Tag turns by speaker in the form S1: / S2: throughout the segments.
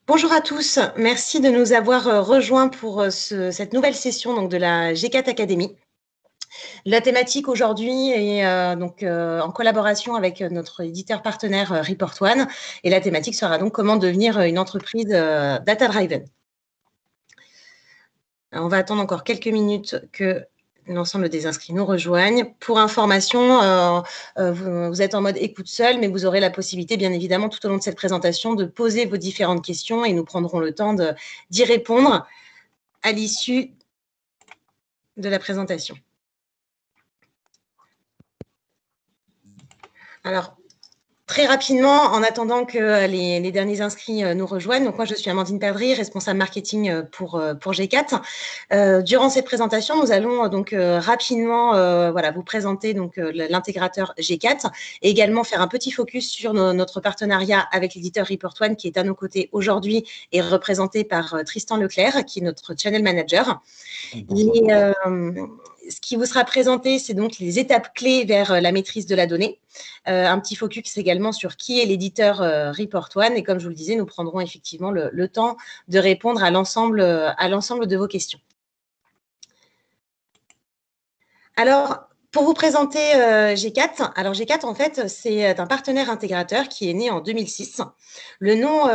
S1: Bonjour à tous, merci de nous avoir rejoints pour cette nouvelle session donc, de la G4 Academy. La thématique aujourd'hui est en collaboration avec notre éditeur partenaire Report One et la thématique sera donc comment devenir une entreprise data-driven. On va attendre encore quelques minutes que l'ensemble des inscrits nous rejoignent. Pour information, vous êtes en mode écoute seul, mais vous aurez la possibilité, bien évidemment, tout au long de cette présentation, de poser vos différentes questions et nous prendrons le temps d'y répondre à l'issue de la présentation. Alors, très rapidement, en attendant que les derniers inscrits nous rejoignent, donc moi je suis Amandine Perdry, responsable marketing pour G4. Durant cette présentation, nous allons donc rapidement vous présenter donc l'intégrateur G4 et également faire un petit focus sur notre partenariat avec l'éditeur Report One qui est à nos côtés aujourd'hui et représenté par Tristan Leclerc qui est notre channel manager. Ce qui vous sera présenté, c'est donc les étapes clés vers la maîtrise de la donnée. Un petit focus également sur qui est l'éditeur Report One. Et comme je vous le disais, nous prendrons effectivement le temps de répondre à l'ensemble de vos questions. Alors, pour vous présenter G4, alors G4, en fait, c'est un partenaire intégrateur qui est né en 2006. Le nom,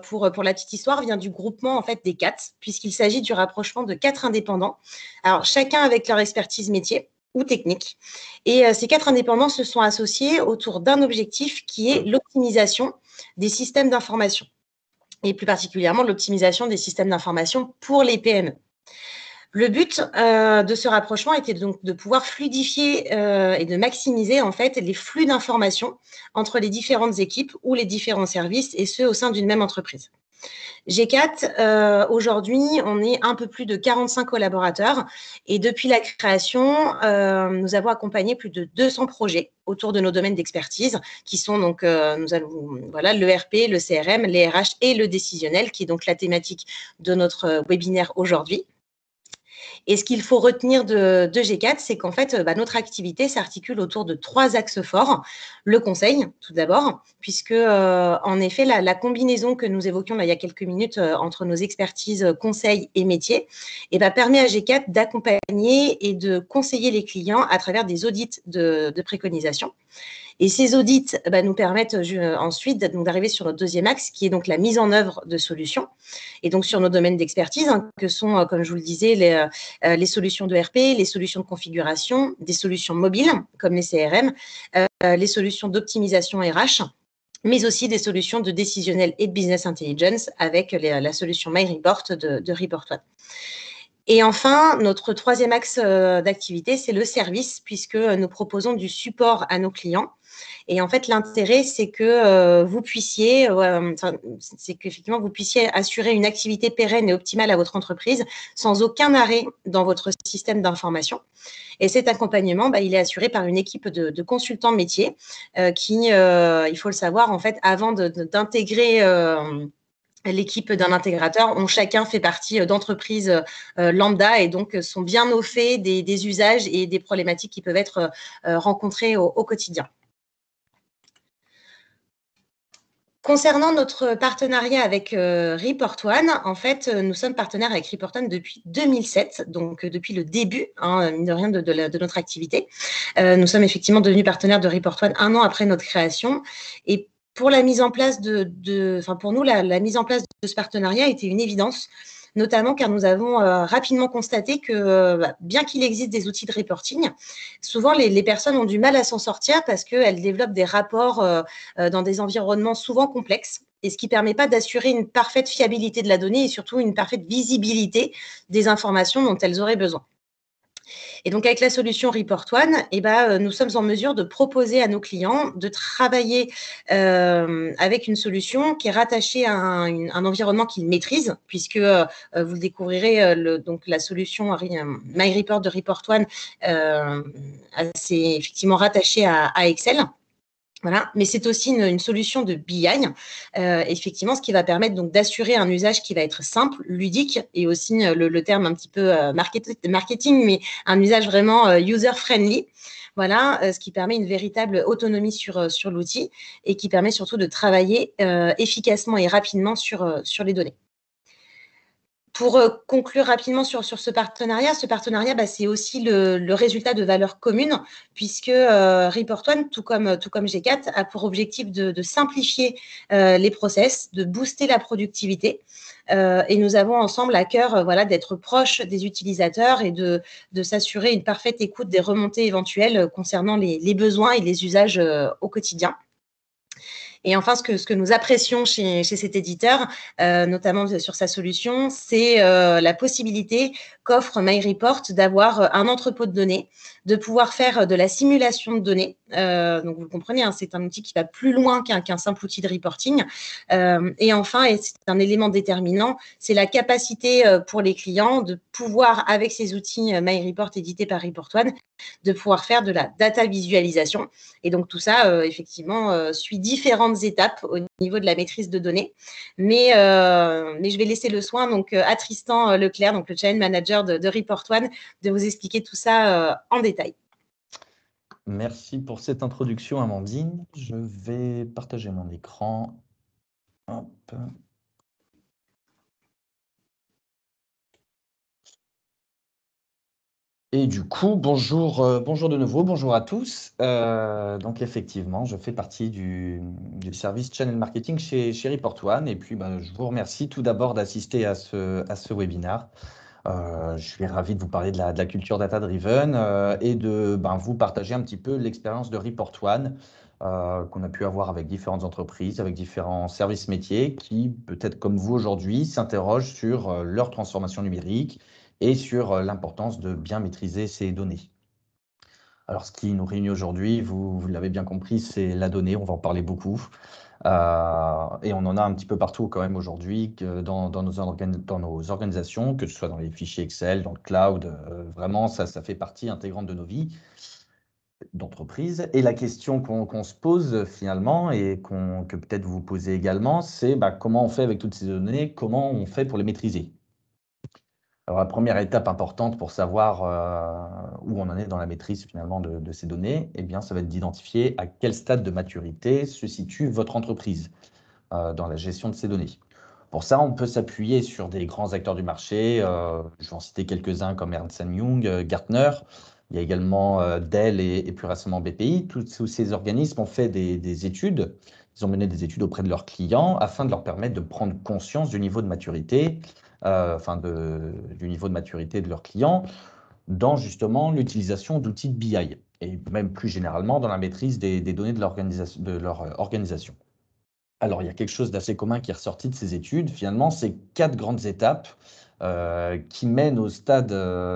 S1: pour la petite histoire, vient du groupement en fait, des 4, puisqu'il s'agit du rapprochement de 4 indépendants, alors chacun avec leur expertise métier ou technique. Et ces 4 indépendants se sont associés autour d'un objectif qui est l'optimisation des systèmes d'information, et plus particulièrement l'optimisation des systèmes d'information pour les PME. Le but de ce rapprochement était donc de pouvoir fluidifier et de maximiser en fait les flux d'informations entre les différentes équipes ou les différents services, et ce au sein d'une même entreprise. G4, aujourd'hui, on est un peu plus de 45 collaborateurs et depuis la création, nous avons accompagné plus de 200 projets autour de nos domaines d'expertise qui sont donc l'ERP, le CRM, les RH et le décisionnel, qui est donc la thématique de notre webinaire aujourd'hui. Et ce qu'il faut retenir de G4, c'est qu'en fait, notre activité s'articule autour de 3 axes forts. Le conseil, tout d'abord, puisque, en effet, la combinaison que nous évoquions là, il y a quelques minutes entre nos expertises conseil et métier permet à G4 d'accompagner et de conseiller les clients à travers des audits de préconisation. Et ces audits nous permettent ensuite d'arriver sur notre deuxième axe, qui est donc la mise en œuvre de solutions. Et donc, sur nos domaines d'expertise, que sont, comme je vous le disais, les solutions de RP, les solutions de configuration, des solutions mobiles, comme les CRM, les solutions d'optimisation RH, mais aussi des solutions de décisionnel et de business intelligence avec la solution MyReport de Report One. Et enfin, notre troisième axe d'activité, c'est le service, puisque nous proposons du support à nos clients. Et en fait, l'intérêt, c'est que vous puissiez, qu'effectivement, vous puissiez assurer une activité pérenne et optimale à votre entreprise sans aucun arrêt dans votre système d'information. Et cet accompagnement, il est assuré par une équipe de consultants métiers qui, il faut le savoir, en fait, avant d'intégrer l'équipe d'un intégrateur, ont chacun fait partie d'entreprises lambda et donc sont bien au fait des usages et des problématiques qui peuvent être rencontrées au quotidien. Concernant notre partenariat avec Report One, en fait, nous sommes partenaires avec Report One depuis 2007, donc depuis le début, mine de rien, de notre activité. Nous sommes effectivement devenus partenaires de Report One 1 an après notre création. Et pour la mise en place pour nous, la mise en place de ce partenariat était une évidence, notamment car nous avons rapidement constaté que bien qu'il existe des outils de reporting, souvent les personnes ont du mal à s'en sortir parce qu'elles développent des rapports dans des environnements souvent complexes, et ce qui ne permet pas d'assurer une parfaite fiabilité de la donnée et surtout une parfaite visibilité des informations dont elles auraient besoin. Et donc, avec la solution Report One, nous sommes en mesure de proposer à nos clients de travailler avec une solution qui est rattachée à un environnement qu'ils maîtrisent, puisque vous le découvrirez, donc la solution MyReport de Report One, c'est effectivement rattaché à Excel. Voilà, mais c'est aussi une solution de BI, effectivement, ce qui va permettre donc d'assurer un usage qui va être simple, ludique et aussi le terme un petit peu marketing, mais un usage vraiment user-friendly. Voilà, ce qui permet une véritable autonomie sur l'outil et qui permet surtout de travailler efficacement et rapidement sur les données. Pour conclure rapidement sur ce partenariat, bah, c'est aussi le résultat de valeurs communes, puisque Report One, tout comme G4, a pour objectif de simplifier les process, de booster la productivité. Et nous avons ensemble à cœur voilà, d'être proches des utilisateurs et de s'assurer une parfaite écoute des remontées éventuelles concernant les besoins et les usages au quotidien. Et enfin, ce que nous apprécions chez cet éditeur, notamment sur sa solution, c'est la possibilité qu'offre MyReport d'avoir un entrepôt de données, de pouvoir faire de la simulation de données. Donc, vous le comprenez, hein, c'est un outil qui va plus loin qu'un simple outil de reporting. Et enfin, et c'est un élément déterminant, c'est la capacité pour les clients de pouvoir, avec ces outils MyReport édités par Report One, de pouvoir faire de la data visualisation. Et donc, tout ça, effectivement, suit différentes étapes au niveau de la maîtrise de données. Mais je vais laisser le soin donc, à Tristan Leclerc, donc le channel manager de Report One, de vous expliquer tout ça en détail.
S2: Merci pour cette introduction, Amandine. Je vais partager mon écran. Hop. Et du coup, bonjour, bonjour de nouveau, bonjour à tous. Donc effectivement, je fais partie du service Channel Marketing chez Report One. Et puis, je vous remercie tout d'abord d'assister à ce webinaire. Je suis ravi de vous parler de la culture data-driven et de vous partager un petit peu l'expérience de Report One qu'on a pu avoir avec différentes entreprises, avec différents services métiers qui, peut-être comme vous aujourd'hui, s'interrogent sur leur transformation numérique et sur l'importance de bien maîtriser ces données. Alors, ce qui nous réunit aujourd'hui, vous l'avez bien compris, c'est la donnée, on va en parler beaucoup. Et on en a un petit peu partout quand même aujourd'hui dans nos organisations, que ce soit dans les fichiers Excel, dans le cloud, vraiment, ça fait partie intégrante de nos vies d'entreprise. Et la question qu'on se pose finalement, et que peut-être vous posez également, c'est comment on fait avec toutes ces données, comment on fait pour les maîtriser? Alors, la première étape importante pour savoir où on en est dans la maîtrise finalement de ces données, eh bien, ça va être d'identifier à quel stade de maturité se situe votre entreprise dans la gestion de ces données. Pour ça, on peut s'appuyer sur des grands acteurs du marché. Je vais en citer quelques-uns comme Ernst Young, Gartner. Il y a également Dell et plus récemment BPI. Tous ces organismes ont fait des études. Ils ont mené des études auprès de leurs clients afin de leur permettre de prendre conscience du niveau de maturité, du niveau de maturité de leurs clients dans justement l'utilisation d'outils de BI et même plus généralement dans la maîtrise des données de leur organisation. Alors, il y a quelque chose d'assez commun qui est ressorti de ces études. Finalement, c'est 4 grandes étapes qui mènent au stade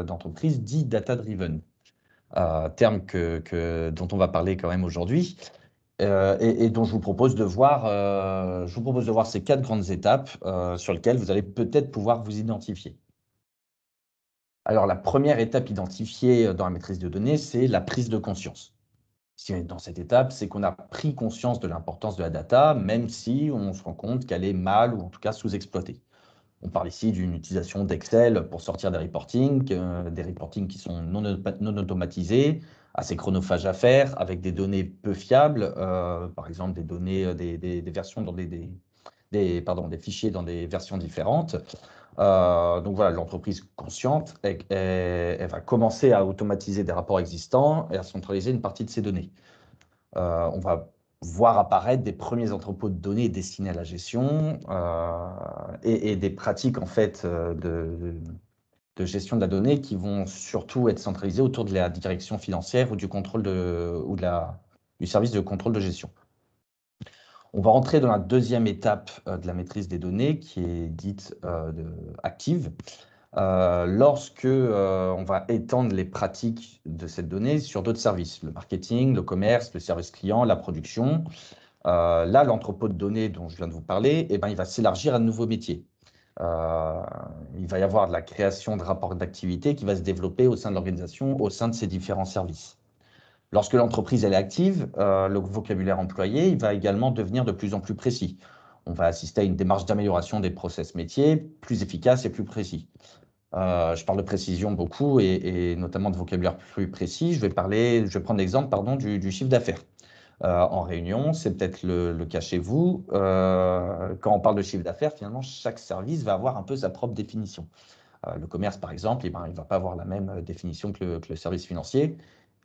S2: d'entreprise dit data-driven, terme dont on va parler quand même aujourd'hui, et dont je vous propose de voir ces 4 grandes étapes sur lesquelles vous allez peut-être pouvoir vous identifier. Alors, la première étape identifiée dans la maîtrise de données, c'est la prise de conscience. Si on est dans cette étape, c'est qu'on a pris conscience de l'importance de la data, même si on se rend compte qu'elle est mal ou en tout cas sous-exploitée. On parle ici d'une utilisation d'Excel pour sortir des reportings qui sont non automatisés, assez chronophages à faire, avec des données peu fiables, par exemple des données, des versions dans des fichiers dans des versions différentes. Donc voilà, l'entreprise consciente, elle va commencer à automatiser des rapports existants et à centraliser une partie de ces données. On va voir apparaître des premiers entrepôts de données destinés à la gestion et des pratiques en fait de gestion de la donnée qui vont surtout être centralisées autour de la direction financière ou du service de contrôle de gestion. On va rentrer dans la deuxième étape de la maîtrise des données qui est dite active. Lorsque on va étendre les pratiques de cette donnée sur d'autres services, le marketing, le commerce, le service client, la production. Là, l'entrepôt de données dont je viens de vous parler, il va s'élargir à de nouveaux métiers. Il va y avoir de la création de rapports d'activité qui va se développer au sein de l'organisation, au sein de ces différents services. Lorsque l'entreprise elle est active, le vocabulaire employé il va également devenir de plus en plus précis. On va assister à une démarche d'amélioration des process métiers, plus efficace et plus précis. Je parle de précision beaucoup et notamment de vocabulaire plus précis. Je vais prendre l'exemple pardon, du chiffre d'affaires. En réunion, c'est peut-être le cas chez vous. Quand on parle de chiffre d'affaires, finalement, chaque service va avoir un peu sa propre définition. Le commerce, par exemple, eh ben, il ne va pas avoir la même définition que le service financier.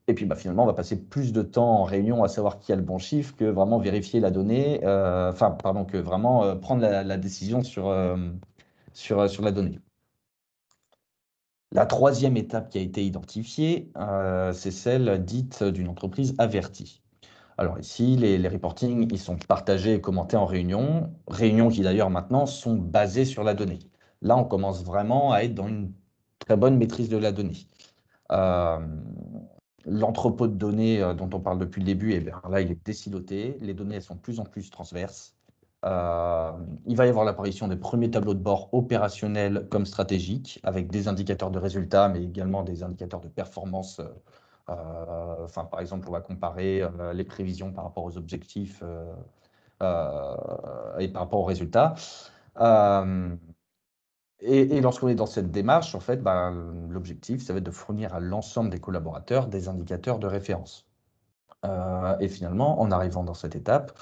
S2: Et puis finalement, on va passer plus de temps en réunion à savoir qui a le bon chiffre que vraiment vérifier la donnée, enfin, pardon, que vraiment prendre la décision sur la donnée. La troisième étape qui a été identifiée, c'est celle dite d'une entreprise avertie. Alors ici, les reportings, ils sont partagés et commentés en réunion, réunions qui d'ailleurs maintenant sont basées sur la donnée. Là, on commence vraiment à être dans une très bonne maîtrise de la donnée. Euh, L'entrepôt de données dont on parle depuis le début, eh bien, là, il est désiloté. Les données elles sont de plus en plus transverses. Il va y avoir l'apparition des premiers tableaux de bord opérationnels comme stratégiques, avec des indicateurs de résultats, mais également des indicateurs de performance. Enfin, par exemple, on va comparer les prévisions par rapport aux objectifs et par rapport aux résultats. Euh, et lorsqu'on est dans cette démarche, en fait, l'objectif, ça va être de fournir à l'ensemble des collaborateurs des indicateurs de référence. Et finalement, en arrivant dans cette étape,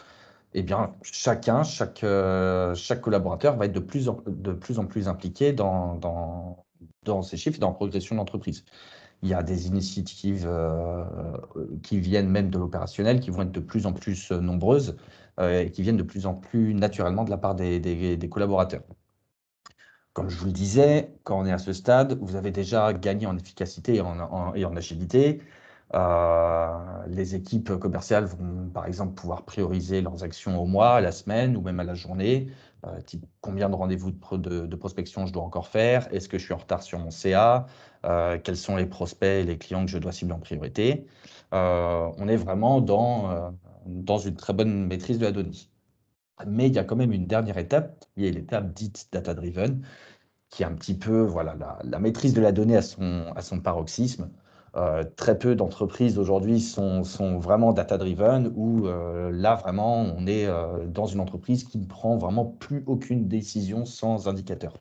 S2: eh bien, chaque collaborateur va être de plus en plus impliqué dans ces chiffres et dans la progression de l'entreprise. Il y a des initiatives qui viennent même de l'opérationnel, qui vont être de plus en plus nombreuses et qui viennent de plus en plus naturellement de la part des collaborateurs. Comme je vous le disais, quand on est à ce stade, vous avez déjà gagné en efficacité et en agilité. Les équipes commerciales vont, par exemple, pouvoir prioriser leurs actions au mois, à la semaine ou même à la journée. Type combien de rendez-vous de prospection je dois encore faire? Est-ce que je suis en retard sur mon CA? Quels sont les prospects et les clients que je dois cibler en priorité? On est vraiment dans une très bonne maîtrise de la donnée. Mais il y a quand même une dernière étape, qui est l'étape dite data-driven, qui est un petit peu voilà, la maîtrise de la donnée à son paroxysme. Très peu d'entreprises aujourd'hui sont vraiment data-driven, où là, vraiment, on est dans une entreprise qui ne prend vraiment plus aucune décision sans indicateur,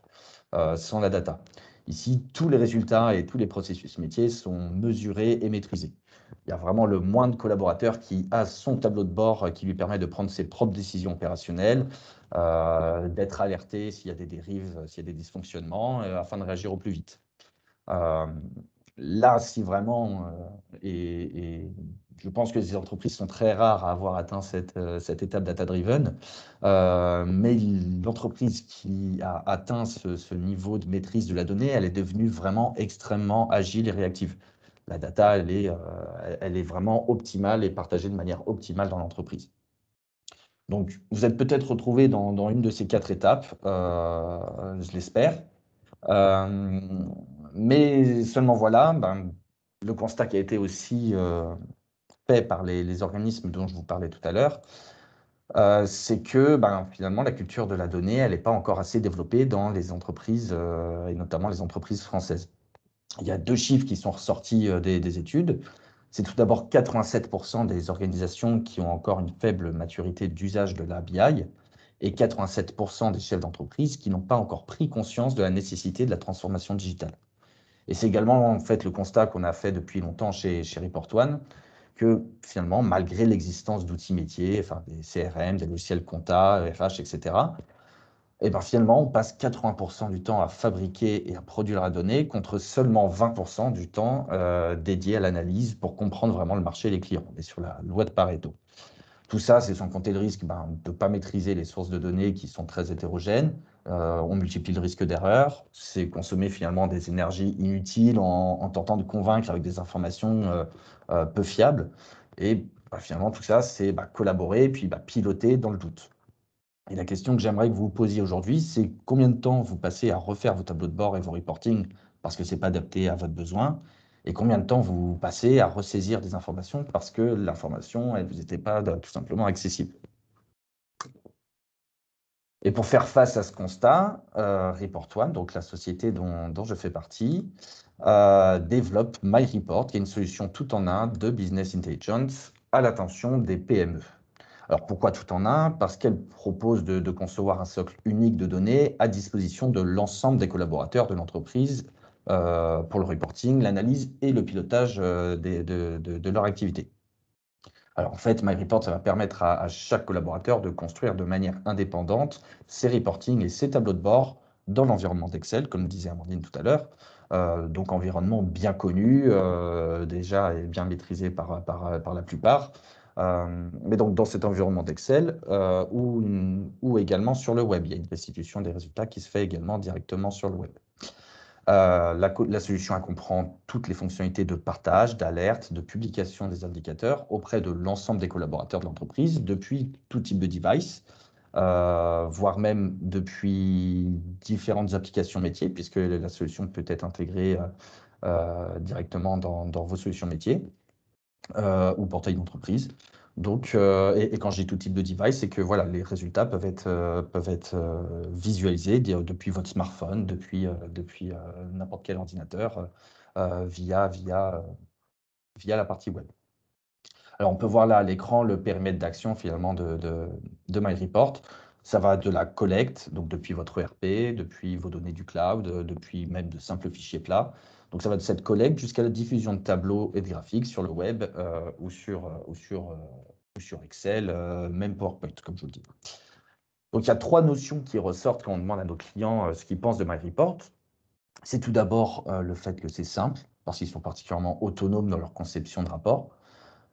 S2: sans la data. Ici, tous les résultats et tous les processus métiers sont mesurés et maîtrisés. Il y a vraiment le moindre collaborateur qui a son tableau de bord qui lui permet de prendre ses propres décisions opérationnelles, d'être alerté s'il y a des dérives, s'il y a des dysfonctionnements, afin de réagir au plus vite. Euh, Là, si vraiment, et je pense que les entreprises sont très rares à avoir atteint cette étape data-driven, mais l'entreprise qui a atteint ce niveau de maîtrise de la donnée, elle est devenue vraiment extrêmement agile et réactive. La data, elle est vraiment optimale et partagée de manière optimale dans l'entreprise. Donc, vous êtes peut-être retrouvé dans une de ces quatre étapes, je l'espère. Euh, mais seulement voilà, le constat qui a été aussi fait par les organismes dont je vous parlais tout à l'heure, c'est que finalement la culture de la donnée, elle n'est pas encore assez développée dans les entreprises et notamment les entreprises françaises. Il y a deux chiffres qui sont ressortis des études. C'est tout d'abord 87% des organisations qui ont encore une faible maturité d'usage de la BI et 87% des chefs d'entreprise qui n'ont pas encore pris conscience de la nécessité de la transformation digitale. Et c'est également en fait le constat qu'on a fait depuis longtemps chez Report One, que finalement, malgré l'existence d'outils métiers, enfin des CRM, des logiciels compta, RH, etc., et finalement, on passe 80% du temps à fabriquer et à produire la donnée contre seulement 20% du temps dédié à l'analyse pour comprendre vraiment le marché et les clients. On est sur la loi de Pareto. Tout ça, c'est sans compter le risque de ne pas maîtriser les sources de données qui sont très hétérogènes. On multiplie le risque d'erreur. C'est consommer finalement des énergies inutiles en tentant de convaincre avec des informations peu fiables. Et finalement, tout ça, c'est collaborer et puis piloter dans le doute. Et la question que j'aimerais que vous vous posiez aujourd'hui, c'est combien de temps vous passez à refaire vos tableaux de bord et vos reporting parce que ce n'est pas adapté à votre besoin, et combien de temps vous passez à ressaisir des informations parce que l'information, elle vous était pas tout simplement accessible. Et pour faire face à ce constat, Report1, donc la société dont je fais partie, développe MyReport, qui est une solution tout en un de business intelligence à l'attention des PME. Alors pourquoi tout en un? Parce qu'elle propose de concevoir un socle unique de données à disposition de l'ensemble des collaborateurs de l'entreprise pour le reporting, l'analyse et le pilotage de leur activité. Alors en fait, MyReport, ça va permettre à chaque collaborateur de construire de manière indépendante ses reportings et ses tableaux de bord dans l'environnement d'Excel, comme disait Amandine tout à l'heure. Donc environnement bien connu, déjà et bien maîtrisé par la plupart. Mais donc dans cet environnement d'Excel ou également sur le web. Il y a une restitution des résultats qui se fait également directement sur le web. La solution elle comprend toutes les fonctionnalités de partage, d'alerte, de publication des indicateurs auprès de l'ensemble des collaborateurs de l'entreprise, depuis tout type de device, voire même depuis différentes applications métiers, puisque la solution peut être intégrée directement dans vos solutions métiers ou portail d'entreprise. Donc, et quand je dis tout type de device, c'est que voilà, les résultats peuvent être visualisés depuis votre smartphone, depuis n'importe quel ordinateur, via la partie web. Alors, on peut voir là à l'écran le périmètre d'action finalement de MyReport. Ça va de la collecte, donc depuis votre ERP, depuis vos données du cloud, depuis même de simples fichiers plats. Donc ça va de cette collecte jusqu'à la diffusion de tableaux et de graphiques sur le web ou sur Excel, même PowerPoint, comme je vous le dis. Donc il y a trois notions qui ressortent quand on demande à nos clients ce qu'ils pensent de MyReport. C'est tout d'abord le fait que c'est simple, parce qu'ils sont particulièrement autonomes dans leur conception de rapport.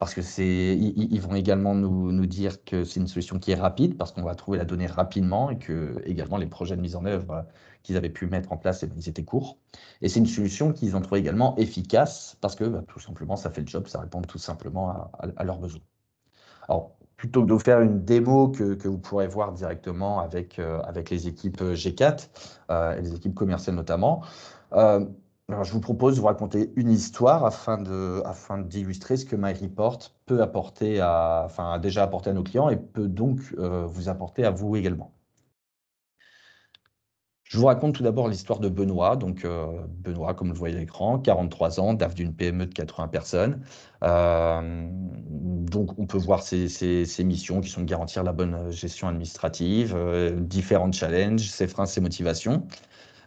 S2: Parce que ils vont également nous dire que c'est une solution qui est rapide, parce qu'on va trouver la donnée rapidement et que également les projets de mise en œuvre qu'ils avaient pu mettre en place, eh bien, ils étaient courts. Et c'est une solution qu'ils ont trouvé également efficace, parce que tout simplement, ça fait le job, ça répond tout simplement à leurs besoins. Alors, plutôt que de vous faire une démo que vous pourrez voir directement avec les équipes G4 et les équipes commerciales notamment, euh, alors je vous propose de vous raconter une histoire afin d'illustrer ce que MyReport peut apporter a déjà apporté à nos clients et peut donc vous apporter à vous également. Je vous raconte tout d'abord l'histoire de Benoît. Donc, Benoît, comme vous le voyez à l'écran, 43 ans, DAF d'une PME de 80 personnes. Donc, on peut voir ses missions qui sont de garantir la bonne gestion administrative, différents challenges, ses freins, ses motivations.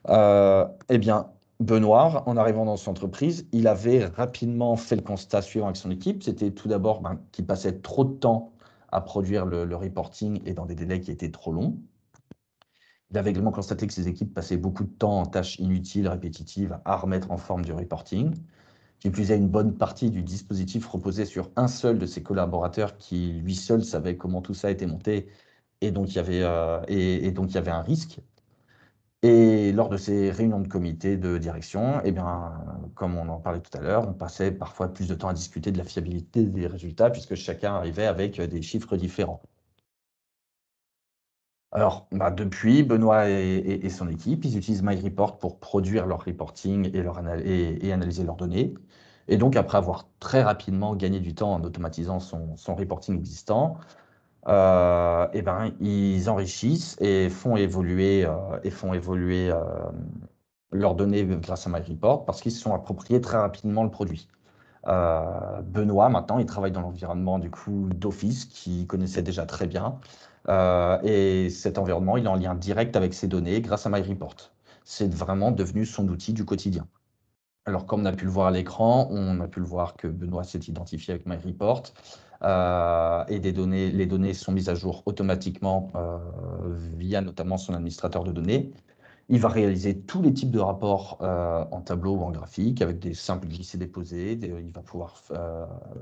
S2: Eh bien, Benoît, en arrivant dans son entreprise, il avait rapidement fait le constat suivant avec son équipe. C'était tout d'abord qu'il passait trop de temps à produire le reporting et dans des délais qui étaient trop longs. Il avait également constaté que ses équipes passaient beaucoup de temps en tâches inutiles, répétitives, à remettre en forme du reporting. Qui plus est, une bonne partie du dispositif reposait sur un seul de ses collaborateurs qui, lui seul, savait comment tout ça était monté et donc il y avait un risque. Et lors de ces réunions de comité de direction, eh bien, comme on en parlait tout à l'heure, on passait parfois plus de temps à discuter de la fiabilité des résultats puisque chacun arrivait avec des chiffres différents. Alors, depuis, Benoît et son équipe, ils utilisent MyReport pour produire leur reporting et analyser leurs données. Et donc, après avoir très rapidement gagné du temps en automatisant son reporting existant, eh ben, ils enrichissent et font évoluer leurs données grâce à MyReport parce qu'ils se sont appropriés très rapidement le produit. Benoît, maintenant, il travaille dans l'environnement du coup d'Office qu'il connaissait déjà très bien. Et cet environnement, il est en lien direct avec ses données grâce à MyReport. C'est vraiment devenu son outil du quotidien. Alors, comme on a pu le voir à l'écran, on a pu le voir que Benoît s'est identifié avec MyReport et les données sont mises à jour automatiquement via notamment son administrateur de données. Il va réaliser tous les types de rapports en tableau ou en graphique avec des simples glisser-déposer. Il va pouvoir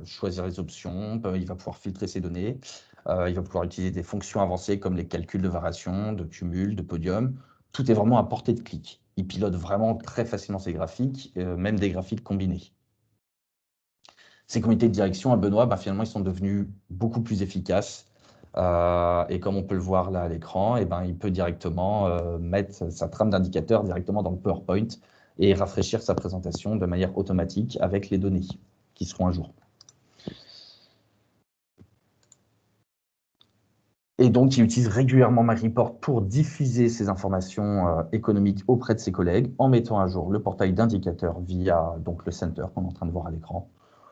S2: choisir les options, il va pouvoir filtrer ses données, il va pouvoir utiliser des fonctions avancées comme les calculs de variation, de cumul, de podium. Tout est vraiment à portée de clic. Il pilote vraiment très facilement ses graphiques, même des graphiques combinés. Ces comités de direction à Benoît, finalement, ils sont devenus beaucoup plus efficaces. Et comme on peut le voir là à l'écran, il peut directement mettre sa trame d'indicateurs directement dans le PowerPoint et rafraîchir sa présentation de manière automatique avec les données qui seront à jour. Et donc, il utilise régulièrement MyReport pour diffuser ses informations économiques auprès de ses collègues en mettant à jour le portail d'indicateurs via donc, le center qu'on est en train de voir à l'écran.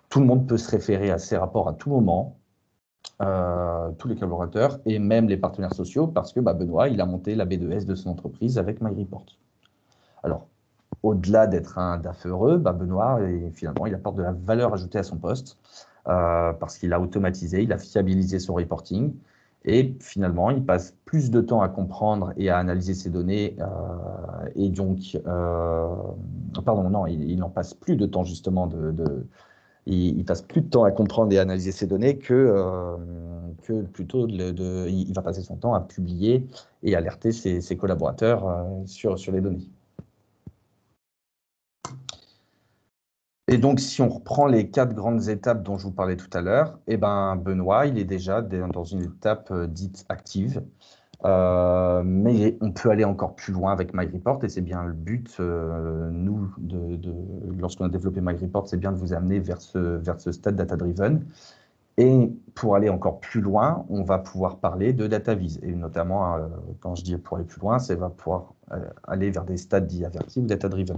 S2: Tout le monde peut se référer à ces rapports à tout moment, tous les collaborateurs et même les partenaires sociaux parce que Benoît, il a monté la B2S de son entreprise avec MyReport. Alors, au-delà d'être un DAF heureux, Benoît, finalement, il apporte de la valeur ajoutée à son poste parce qu'il a automatisé, il a fiabilisé son reporting et finalement, il passe plus de temps à comprendre et à analyser ces données et donc, pardon, non, il n'en passe plus de temps justement il passe plus de temps à comprendre et à analyser ces données que plutôt il va passer son temps à publier et alerter ses collaborateurs sur les données. Et donc, si on reprend les 4 grandes étapes dont je vous parlais tout à l'heure, Benoît, il est déjà dans une étape dite active. Mais on peut aller encore plus loin avec MyReport et c'est bien le but, lorsqu'on a développé MyReport, c'est bien de vous amener vers ce stade data-driven. Et pour aller encore plus loin, on va pouvoir parler de DataVis. Et notamment, quand je dis pour aller plus loin, c'est va pouvoir aller vers des stades dits avertis ou data-driven.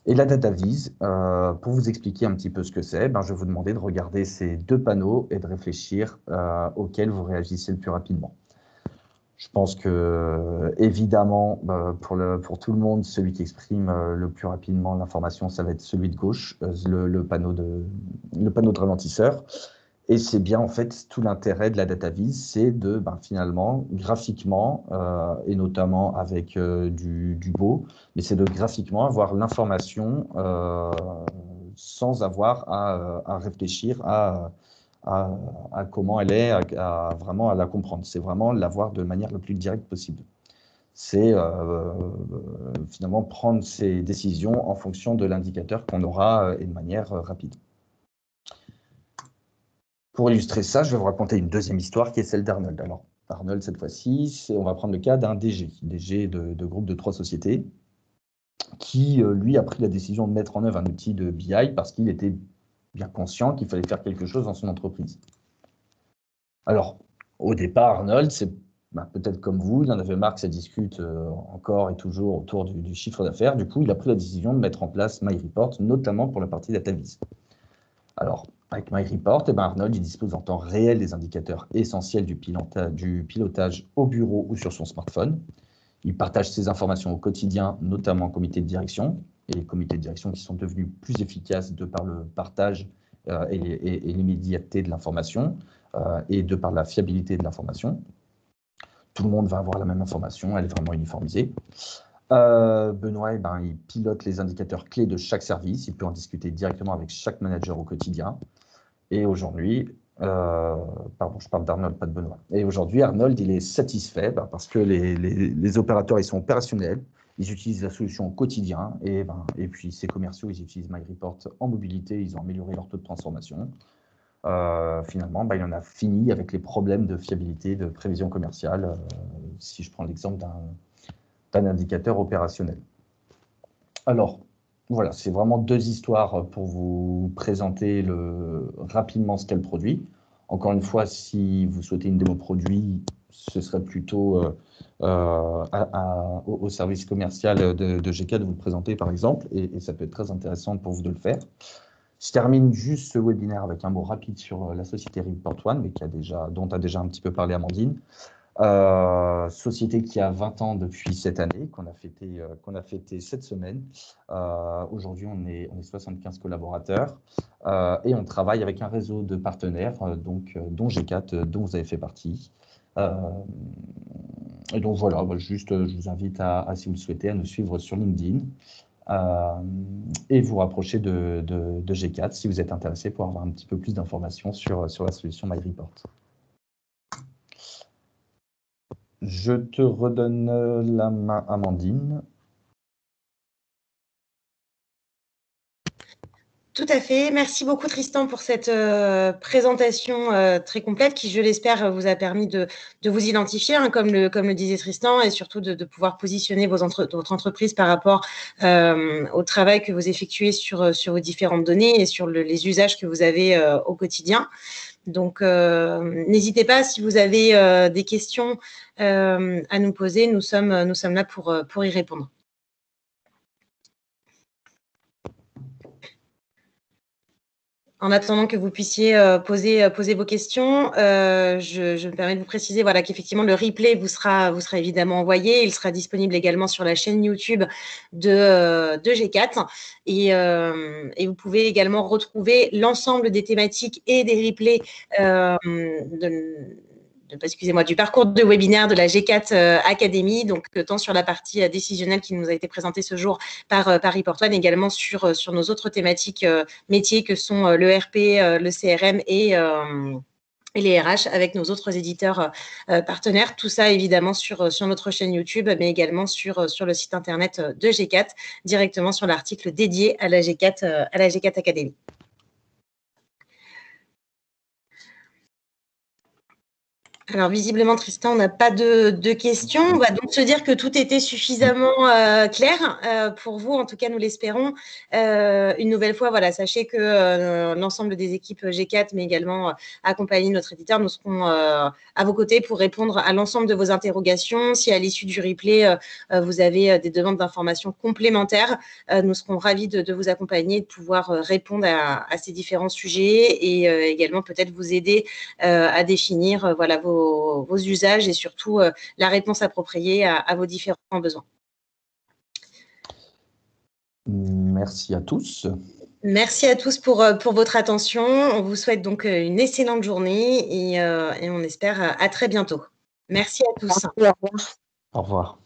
S2: Et la DataVis, pour vous expliquer un petit peu ce que c'est, je vais vous demander de regarder ces 2 panneaux et de réfléchir auxquels vous réagissez le plus rapidement. Je pense que, évidemment, pour tout le monde, celui qui exprime le plus rapidement l'information, ça va être celui de gauche, le panneau de ralentisseur. Et c'est bien, en fait, tout l'intérêt de la DataVis, c'est de, finalement, graphiquement, et notamment avec du beau, mais c'est de graphiquement avoir l'information sans avoir à réfléchir à comment elle est, vraiment à la comprendre. C'est vraiment l'avoir de manière la plus directe possible. C'est finalement prendre ses décisions en fonction de l'indicateur qu'on aura et de manière rapide. Pour illustrer ça, je vais vous raconter une deuxième histoire qui est celle d'Arnold. Alors, Arnold, cette fois-ci, on va prendre le cas d'un DG de groupe de 3 sociétés, qui, lui, a pris la décision de mettre en œuvre un outil de BI parce qu'il était bien conscient qu'il fallait faire quelque chose dans son entreprise. Alors, au départ, Arnold, c'est peut-être comme vous, il en avait marre que ça discute encore et toujours autour du chiffre d'affaires. Du coup, il a pris la décision de mettre en place MyReport, notamment pour la partie DataVis. Alors, avec MyReport, Arnold il dispose en temps réel des indicateurs essentiels du pilotage au bureau ou sur son smartphone. Il partage ses informations au quotidien, notamment en comité de direction, et les comités de direction qui sont devenus plus efficaces de par le partage et l'immédiateté de l'information et de par la fiabilité de l'information. Tout le monde va avoir la même information, elle est vraiment uniformisée. Benoît, il pilote les indicateurs clés de chaque service, il peut en discuter directement avec chaque manager au quotidien. Et aujourd'hui, pardon, je parle d'Arnold, pas de Benoît. Et aujourd'hui, Arnold, il est satisfait parce que les opérateurs, ils sont opérationnels, ils utilisent la solution au quotidien, et puis ces commerciaux, ils utilisent MyReport en mobilité, ils ont amélioré leur taux de transformation. Finalement, il en a fini avec les problèmes de fiabilité, de prévision commerciale, si je prends l'exemple d'un indicateur opérationnel. Alors, voilà, c'est vraiment 2 histoires pour vous présenter rapidement ce qu'est le produit. Encore une fois, si vous souhaitez une démo produit, ce serait plutôt au service commercial de G4 de vous le présenter, par exemple, et ça peut être très intéressant pour vous de le faire. Je termine juste ce webinaire avec un mot rapide sur la société Report One, mais dont a déjà un petit peu parlé Amandine. Société qui a 20 ans depuis cette année, qu'on a fêté cette semaine. Aujourd'hui, on est 75 collaborateurs et on travaille avec un réseau de partenaires, dont G4, dont vous avez fait partie. Et donc voilà, juste je vous invite si vous le souhaitez, à nous suivre sur LinkedIn et vous rapprocher de G4 si vous êtes intéressé pour avoir un petit peu plus d'informations sur la solution MyReport. Je te redonne la main, Amandine.
S1: Tout à fait. Merci beaucoup, Tristan, pour cette présentation très complète qui, je l'espère, vous a permis de vous identifier, comme le disait Tristan, et surtout de pouvoir positionner votre entreprise par rapport au travail que vous effectuez sur vos différentes données et sur les usages que vous avez au quotidien. Donc, n'hésitez pas si vous avez des questions à nous poser. Nous sommes là pour y répondre. En attendant que vous puissiez poser vos questions, je me permets de vous préciser voilà, qu'effectivement, le replay vous sera évidemment envoyé. Il sera disponible également sur la chaîne YouTube de G4. Et vous pouvez également retrouver l'ensemble des thématiques et des replays du parcours de webinaire de la G4 Academy, donc tant sur la partie décisionnelle qui nous a été présentée ce jour par Report One, également sur nos autres thématiques métiers que sont le RP, le CRM et les RH avec nos autres éditeurs partenaires. Tout ça, évidemment, sur notre chaîne YouTube, mais également sur le site internet de G4, directement sur l'article dédié à la G4 Academy. Alors, visiblement, Tristan, on n'a pas de questions. On va donc se dire que tout était suffisamment clair pour vous. En tout cas, nous l'espérons. Une nouvelle fois, voilà, sachez que l'ensemble des équipes G4, mais également accompagner notre éditeur, nous serons à vos côtés pour répondre à l'ensemble de vos interrogations. Si à l'issue du replay, vous avez des demandes d'informations complémentaires, nous serons ravis de vous accompagner et de pouvoir répondre à ces différents sujets et également peut-être vous aider à définir voilà, vos usages et surtout la réponse appropriée à vos différents besoins.
S2: Merci à tous.
S1: Merci à tous pour votre attention. On vous souhaite donc une excellente journée et on espère à très bientôt. Merci à tous.
S2: Au revoir.